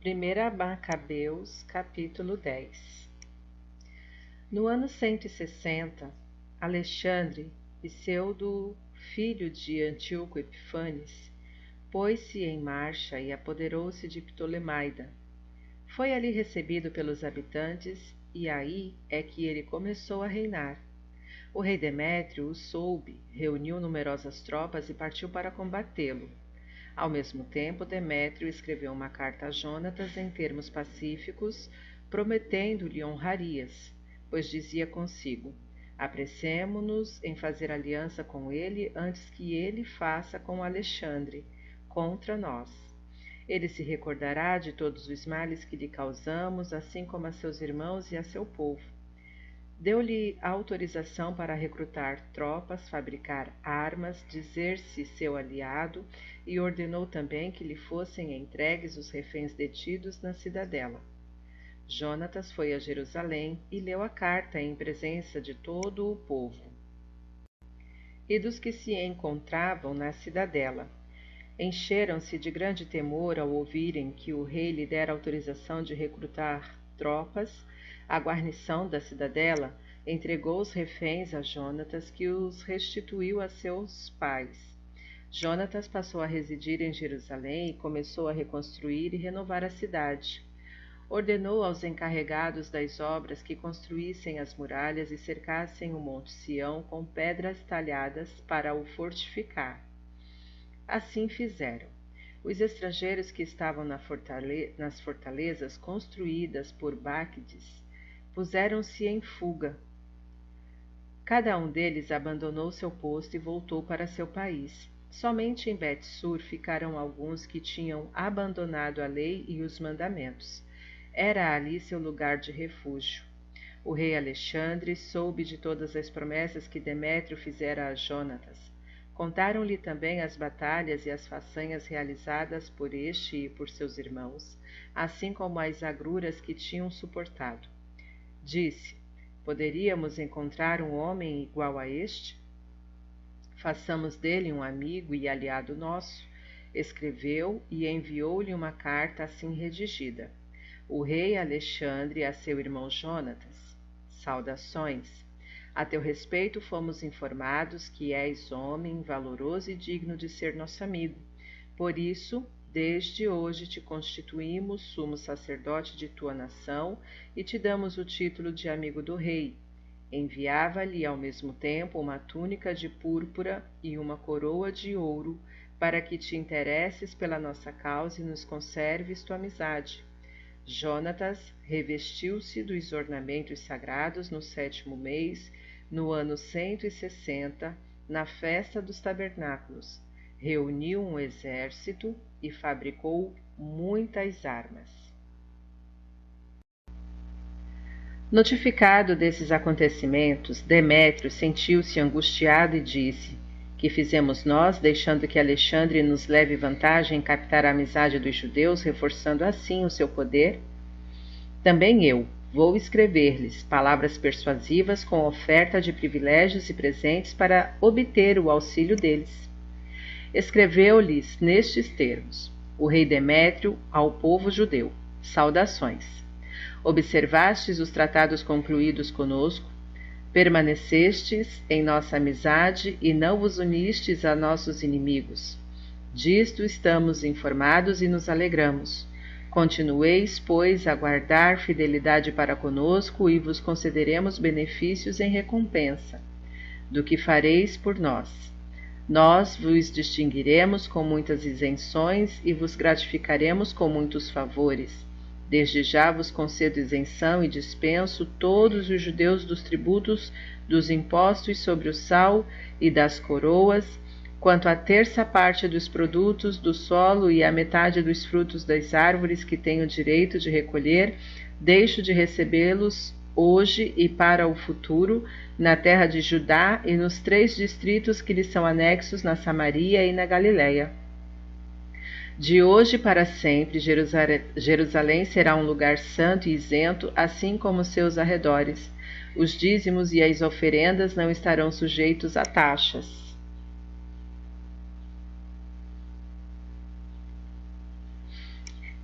1 Macabeus, capítulo 10. No ano 160, Alexandre, pseudo filho de Antíoco Epifanes, pôs-se em marcha e apoderou-se de Ptolemaida. Foi ali recebido pelos habitantes e aí é que ele começou a reinar. O rei Demétrio o soube, reuniu numerosas tropas e partiu para combatê-lo. Ao mesmo tempo, Demétrio escreveu uma carta a Jonatas em termos pacíficos, prometendo-lhe honrarias, pois dizia consigo: apressemo-nos em fazer aliança com ele antes que ele faça com Alexandre, contra nós. Ele se recordará de todos os males que lhe causamos, assim como a seus irmãos e a seu povo. Deu-lhe autorização para recrutar tropas, fabricar armas, dizer-se seu aliado e ordenou também que lhe fossem entregues os reféns detidos na cidadela. Jonatas foi a Jerusalém e leu a carta em presença de todo o povo e dos que se encontravam na cidadela. Encheram-se de grande temor ao ouvirem que o rei lhe dera autorização de recrutar tropas. A guarnição da cidadela entregou os reféns a Jonatas, que os restituiu a seus pais. Jonatas passou a residir em Jerusalém e começou a reconstruir e renovar a cidade. Ordenou aos encarregados das obras que construíssem as muralhas e cercassem o Monte Sião com pedras talhadas para o fortificar. Assim fizeram. Os estrangeiros que estavam nas fortalezas construídas por Báquides puseram-se em fuga. Cada um deles abandonou seu posto e voltou para seu país. Somente em Bet-sur ficaram alguns que tinham abandonado a lei e os mandamentos. Era ali seu lugar de refúgio. O rei Alexandre soube de todas as promessas que Demétrio fizera a Jonatas. Contaram-lhe também as batalhas e as façanhas realizadas por este e por seus irmãos, assim como as agruras que tinham suportado. Disse: poderíamos encontrar um homem igual a este? Façamos dele um amigo e aliado nosso. Escreveu e enviou-lhe uma carta assim redigida: o rei Alexandre a seu irmão Jonatas. Saudações. A teu respeito fomos informados que és homem valoroso e digno de ser nosso amigo. Por isso, desde hoje te constituímos sumo sacerdote de tua nação e te damos o título de amigo do rei. Enviava-lhe ao mesmo tempo uma túnica de púrpura e uma coroa de ouro, para que te interesses pela nossa causa e nos conserves tua amizade. Jonatas revestiu-se dos ornamentos sagrados no 7º mês, no ano 160, na festa dos tabernáculos. Reuniu um exército e fabricou muitas armas. Notificado desses acontecimentos, Demétrio sentiu-se angustiado e disse: que fizemos nós, deixando que Alexandre nos leve vantagem em captar a amizade dos judeus, reforçando assim o seu poder? Também eu vou escrever-lhes palavras persuasivas com oferta de privilégios e presentes para obter o auxílio deles. Escreveu-lhes nestes termos: o rei Demétrio ao povo judeu. Saudações. Observastes os tratados concluídos conosco, permanecestes em nossa amizade e não vos unistes a nossos inimigos. Disto estamos informados e nos alegramos. Continueis, pois, a guardar fidelidade para conosco e vos concederemos benefícios em recompensa do que fareis por nós. Nós vos distinguiremos com muitas isenções e vos gratificaremos com muitos favores. Desde já vos concedo isenção e dispenso todos os judeus dos tributos, dos impostos sobre o sal e das coroas, quanto à 1/3 dos produtos do solo e à metade dos frutos das árvores que tenho direito de recolher, deixo de recebê-los hoje e para o futuro, na terra de Judá e nos 3 distritos que lhe são anexos na Samaria e na Galiléia. De hoje para sempre, Jerusalém será um lugar santo e isento, assim como seus arredores. Os dízimos e as oferendas não estarão sujeitos a taxas.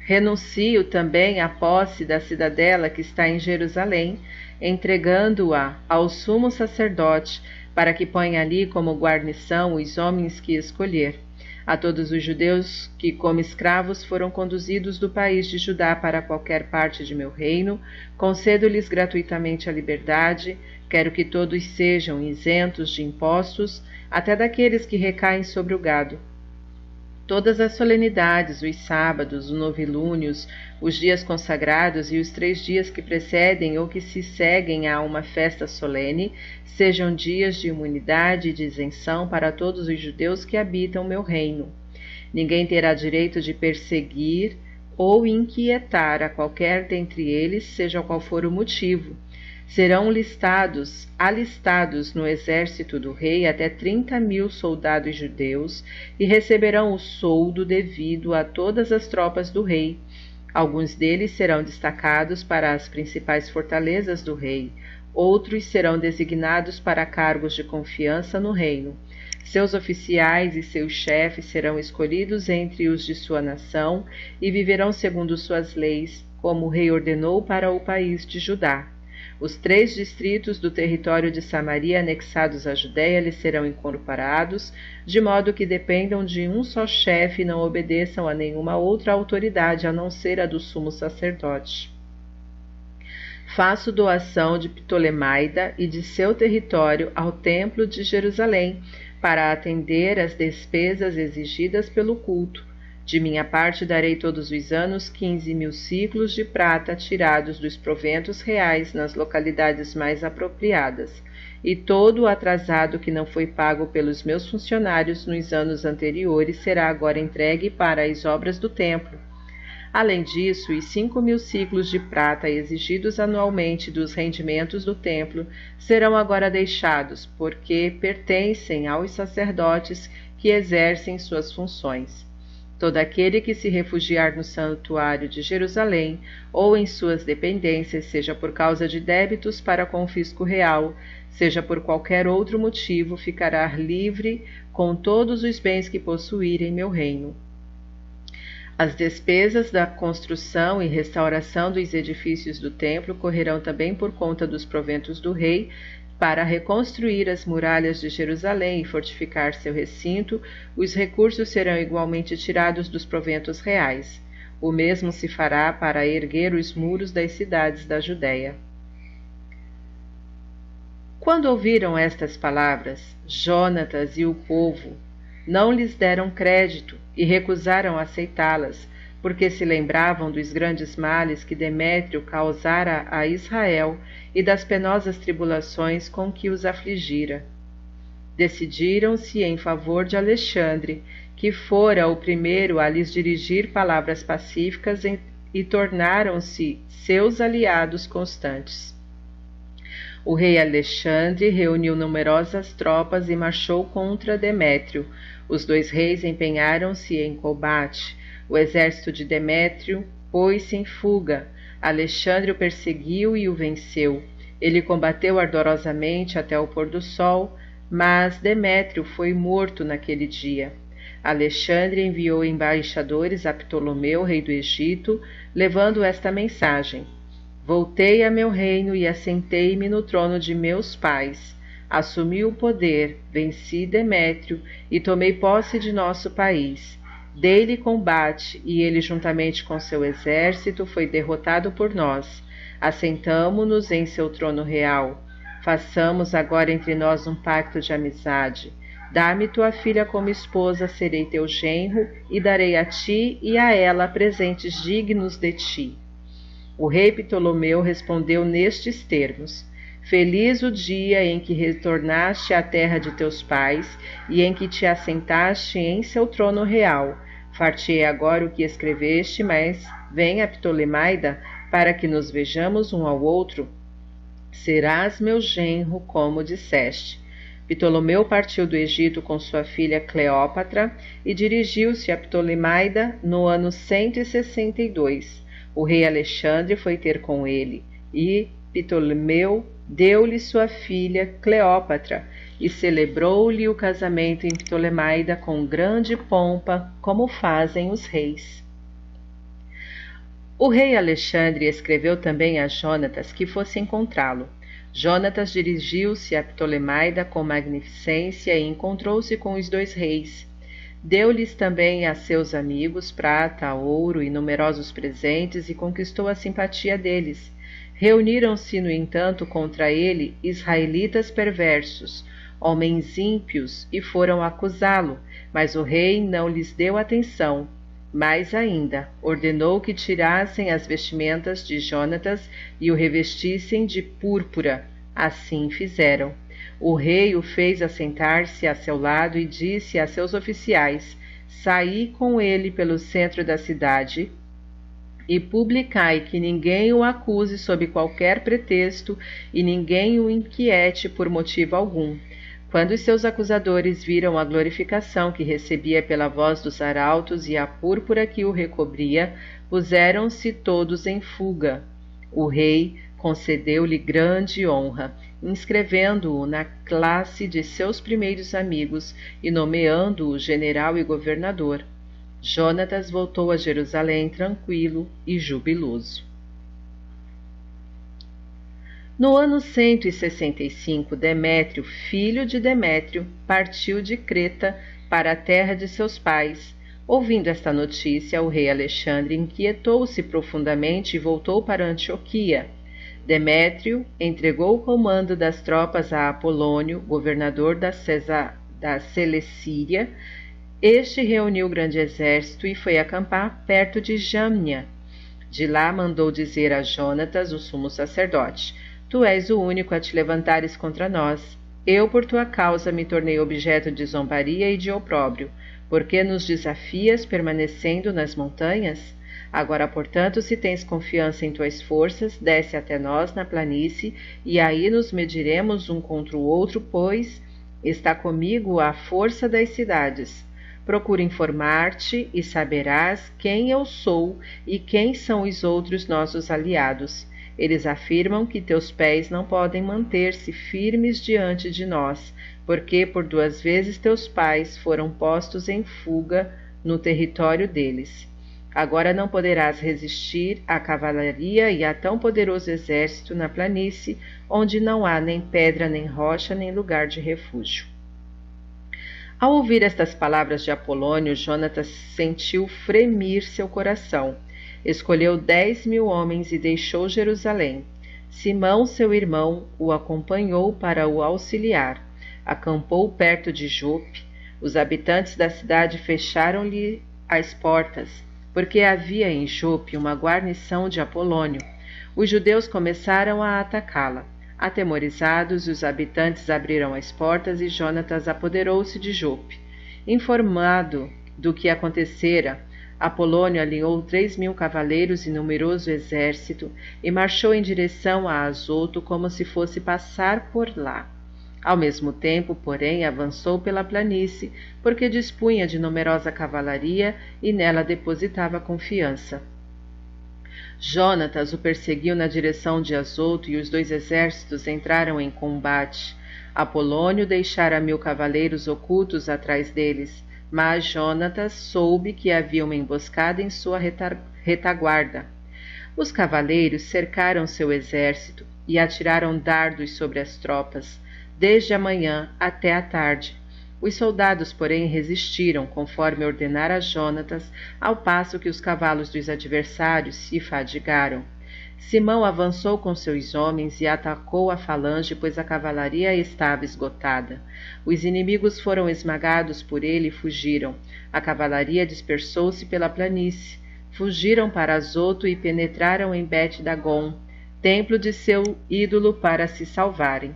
Renuncio também à posse da cidadela que está em Jerusalém, entregando-a ao sumo sacerdote, para que ponha ali como guarnição os homens que escolher. A todos os judeus que, como escravos, foram conduzidos do país de Judá para qualquer parte de meu reino, concedo-lhes gratuitamente a liberdade. Quero que todos sejam isentos de impostos, até daqueles que recaem sobre o gado. Todas as solenidades, os sábados, os novilúnios, os dias consagrados e os 3 dias que precedem ou que se seguem a uma festa solene, sejam dias de imunidade e de isenção para todos os judeus que habitam meu reino. Ninguém terá direito de perseguir ou inquietar a qualquer dentre eles, seja qual for o motivo. Serão alistados no exército do rei até 30.000 soldados judeus e receberão o soldo devido a todas as tropas do rei. Alguns deles serão destacados para as principais fortalezas do rei, outros serão designados para cargos de confiança no reino. Seus oficiais e seus chefes serão escolhidos entre os de sua nação e viverão segundo suas leis, como o rei ordenou para o país de Judá. Os 3 distritos do território de Samaria anexados à Judéia lhes serão incorporados, de modo que dependam de um só chefe e não obedeçam a nenhuma outra autoridade a não ser a do sumo sacerdote. Faço doação de Ptolemaida e de seu território ao templo de Jerusalém, para atender às despesas exigidas pelo culto. De minha parte darei todos os anos 15.000 siclos de prata tirados dos proventos reais nas localidades mais apropriadas, e todo o atrasado que não foi pago pelos meus funcionários nos anos anteriores será agora entregue para as obras do templo. Além disso, os 5.000 ciclos de prata exigidos anualmente dos rendimentos do templo serão agora deixados, porque pertencem aos sacerdotes que exercem suas funções. Todo aquele que se refugiar no santuário de Jerusalém ou em suas dependências, seja por causa de débitos para com o fisco real, seja por qualquer outro motivo, ficará livre com todos os bens que possuir em meu reino. As despesas da construção e restauração dos edifícios do templo correrão também por conta dos proventos do rei. Para reconstruir as muralhas de Jerusalém e fortificar seu recinto, os recursos serão igualmente tirados dos proventos reais. O mesmo se fará para erguer os muros das cidades da Judéia. Quando ouviram estas palavras, Jonatas e o povo não lhes deram crédito e recusaram aceitá-las, porque se lembravam dos grandes males que Demétrio causara a Israel e das penosas tribulações com que os afligira. Decidiram-se em favor de Alexandre, que fora o primeiro a lhes dirigir palavras pacíficas, e tornaram-se seus aliados constantes. O rei Alexandre reuniu numerosas tropas e marchou contra Demétrio. Os 2 reis empenharam-se em combate. O exército de Demétrio pôs-se em fuga. Alexandre o perseguiu e o venceu. Ele combateu ardorosamente até o pôr do sol, mas Demétrio foi morto naquele dia. Alexandre enviou embaixadores a Ptolomeu, rei do Egito, levando esta mensagem: Voltei a meu reino e assentei-me no trono de meus pais. Assumi o poder, venci Demétrio e tomei posse de nosso país. Dei-lhe combate, e ele, juntamente com seu exército, foi derrotado por nós. Assentamo-nos em seu trono real. Façamos agora entre nós um pacto de amizade. Dá-me tua filha como esposa, serei teu genro, e darei a ti e a ela presentes dignos de ti. O rei Ptolomeu respondeu nestes termos: Feliz o dia em que retornaste à terra de teus pais e em que te assentaste em seu trono real. Fartei agora o que escreveste, mas venha Ptolemaida, para que nos vejamos um ao outro. Serás meu genro, como disseste. Ptolomeu partiu do Egito com sua filha Cleópatra e dirigiu-se a Ptolemaida no ano 162. O rei Alexandre foi ter com ele, e Ptolomeu deu-lhe sua filha Cleópatra e celebrou-lhe o casamento em Ptolemaida com grande pompa, como fazem os reis. O rei Alexandre escreveu também a Jonatas que fosse encontrá-lo. Jonatas dirigiu-se a Ptolemaida com magnificência e encontrou-se com os dois reis. Deu-lhes também a seus amigos prata, ouro e numerosos presentes e conquistou a simpatia deles. Reuniram-se, no entanto, contra ele israelitas perversos, homens ímpios, e foram acusá-lo, mas o rei não lhes deu atenção. Mais ainda, ordenou que tirassem as vestimentas de Jonatas e o revestissem de púrpura. Assim fizeram. O rei o fez assentar-se a seu lado e disse a seus oficiais: Saí com ele pelo centro da cidade e publicai que ninguém o acuse sob qualquer pretexto e ninguém o inquiete por motivo algum. Quando os seus acusadores viram a glorificação que recebia pela voz dos arautos e a púrpura que o recobria, puseram-se todos em fuga. O rei concedeu-lhe grande honra, inscrevendo-o na classe de seus primeiros amigos e nomeando-o general e governador. Jonatas voltou a Jerusalém tranquilo e jubiloso. No ano 165, Demétrio, filho de Demétrio, partiu de Creta para a terra de seus pais. Ouvindo esta notícia, o rei Alexandre inquietou-se profundamente e voltou para Antioquia. Demétrio entregou o comando das tropas a Apolônio, governador da Celecíria. Este reuniu grande exército e foi acampar perto de Jâmnia. De lá mandou dizer a Jonatas, o sumo sacerdote: Tu és o único a te levantares contra nós. Eu, por tua causa, me tornei objeto de zombaria e de opróbrio. Por que nos desafias, permanecendo nas montanhas? Agora, portanto, se tens confiança em tuas forças, desce até nós na planície, e aí nos mediremos um contra o outro, pois está comigo a força das cidades. Procura informar-te e saberás quem eu sou e quem são os outros nossos aliados. Eles afirmam que teus pés não podem manter-se firmes diante de nós, porque por 2 vezes teus pais foram postos em fuga no território deles. Agora não poderás resistir à cavalaria e a tão poderoso exército na planície, onde não há nem pedra, nem rocha, nem lugar de refúgio. Ao ouvir estas palavras de Apolônio, Jonatas sentiu fremir seu coração. Escolheu 10.000 homens e deixou Jerusalém. Simão, seu irmão, o acompanhou para o auxiliar. Acampou perto de Jope. Os habitantes da cidade fecharam-lhe as portas, porque havia em Jope uma guarnição de Apolônio. Os judeus começaram a atacá-la. Atemorizados, os habitantes abriram as portas e Jonatas apoderou-se de Jope. Informado do que acontecera, Apolônio alinhou 3.000 cavaleiros e numeroso exército e marchou em direção a Azoto como se fosse passar por lá. Ao mesmo tempo, porém, avançou pela planície, porque dispunha de numerosa cavalaria e nela depositava confiança. Jonatas o perseguiu na direção de Azoto e os 2 exércitos entraram em combate. Apolônio deixara 1.000 cavaleiros ocultos atrás deles, mas Jonatas soube que havia uma emboscada em sua retaguarda. Os cavaleiros cercaram seu exército e atiraram dardos sobre as tropas, desde a manhã até a tarde. Os soldados, porém, resistiram, conforme ordenara Jonatas, ao passo que os cavalos dos adversários se fadigaram. Simão avançou com seus homens e atacou a falange, pois a cavalaria estava esgotada. Os inimigos foram esmagados por ele e fugiram. A cavalaria dispersou-se pela planície. Fugiram para Azoto e penetraram em Bet-Dagon, templo de seu ídolo, para se salvarem.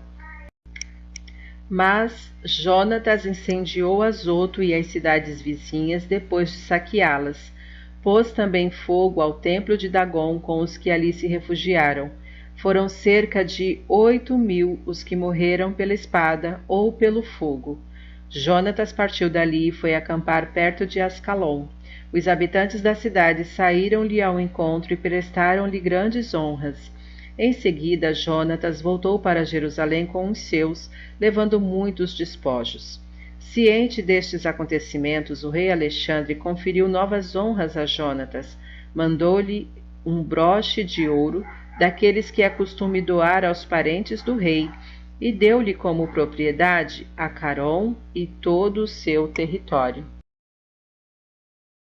Mas Jonatas incendiou Azoto e as cidades vizinhas depois de saqueá-las. Pôs também fogo ao templo de Dagon com os que ali se refugiaram. Foram cerca de 8.000 os que morreram pela espada ou pelo fogo. Jonatas partiu dali e foi acampar perto de Ascalon. Os habitantes da cidade saíram-lhe ao encontro e prestaram-lhe grandes honras. Em seguida, Jonatas voltou para Jerusalém com os seus, levando muitos despojos. Ciente destes acontecimentos, o rei Alexandre conferiu novas honras a Jonatas. Mandou-lhe um broche de ouro, daqueles que é costume doar aos parentes do rei, e deu-lhe como propriedade a Caron e todo o seu território.